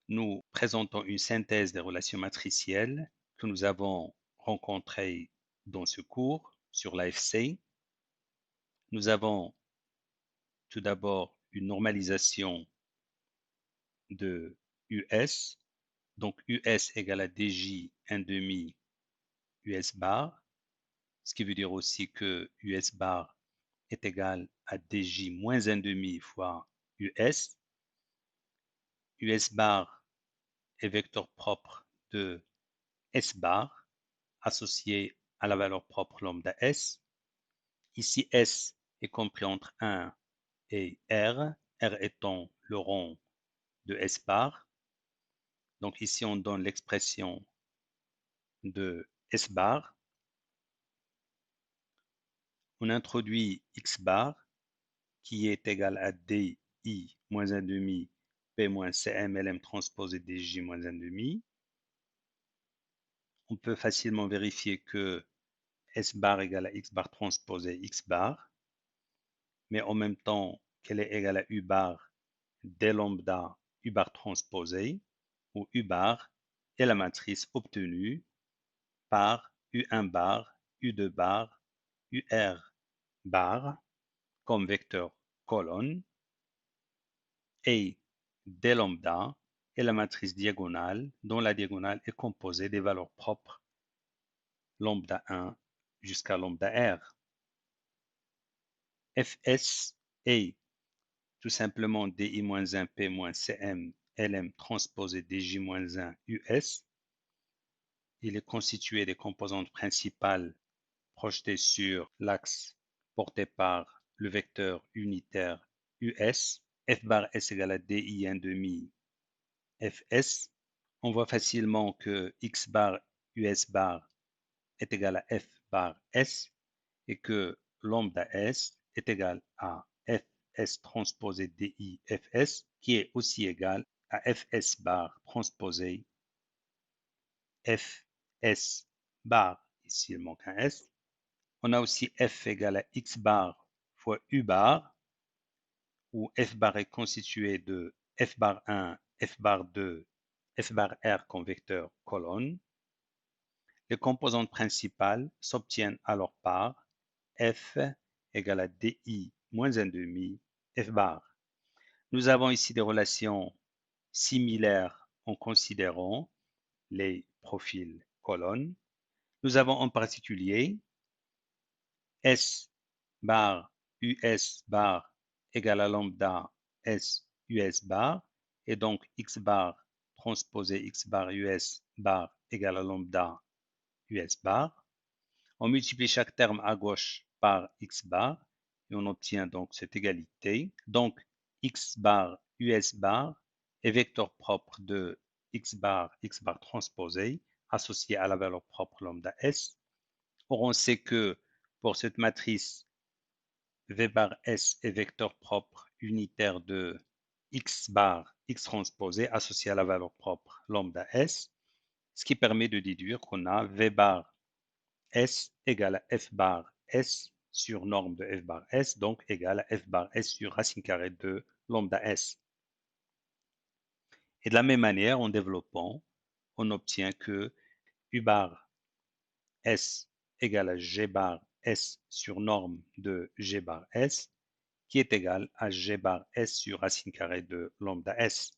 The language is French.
nous présentons une synthèse des relations matricielles que nous avons rencontrées dans ce cours sur l'AFC. Nous avons tout d'abord une normalisation de US, donc US égale à DJ 1 demi US bar, ce qui veut dire aussi que US bar est égal à DJ moins 1 demi fois US. US bar est vecteur propre de S bar associé à la valeur propre lambda S. Ici, S est compris entre 1 et R, R étant le rang de S bar. Donc ici, on donne l'expression de S bar. On introduit X bar qui est égal à DI moins 1 demi P moins CM LM transposé DJ moins 1 demi. On peut facilement vérifier que S bar égale à X bar transposé X bar, mais en même temps qu'elle est égale à U bar d lambda U bar transposé, où U bar est la matrice obtenue par U1 bar, U2 bar, UR bar comme vecteur colonne, et d lambda est la matrice diagonale dont la diagonale est composée des valeurs propres lambda 1 jusqu'à lambda R. Fs est tout simplement DI-1 P-CM LM transposé DJ-1 US. Il est constitué des composantes principales projetées sur l'axe porté par le vecteur unitaire US. F bar S égale à DI 1 demi Fs. On voit facilement que X bar US bar est égal à F bar S et que lambda S est égal à Fs transposé DI Fs qui est aussi égal à Fs bar transposé Fs bar. Ici, il manque un S. On a aussi F égale à X bar fois U bar, où F bar est constitué de F bar 1, F bar 2, F bar R comme vecteur colonne. Les composantes principales s'obtiennent alors par F égale à DI moins 1 demi F bar. Nous avons ici des relations similaires en considérant les profils colonnes. Nous avons en particulier S bar US bar égale à lambda S US bar et donc X bar transposé X bar US bar égale à lambda US bar. On multiplie chaque terme à gauche par X bar et on obtient donc cette égalité. Donc X bar US bar est vecteur propre de X bar transposé associé à la valeur propre lambda S. Or, on sait que pour cette matrice, V bar S est vecteur propre unitaire de X bar X transposé associé à la valeur propre lambda S, ce qui permet de déduire qu'on a V bar S égale à F bar S sur norme de F bar S, donc égale à F bar S sur racine carrée de lambda S. Et de la même manière, en développant, on obtient que U bar S égale à G bar S sur norme de G bar S, qui est égal à G bar S sur racine carrée de lambda S.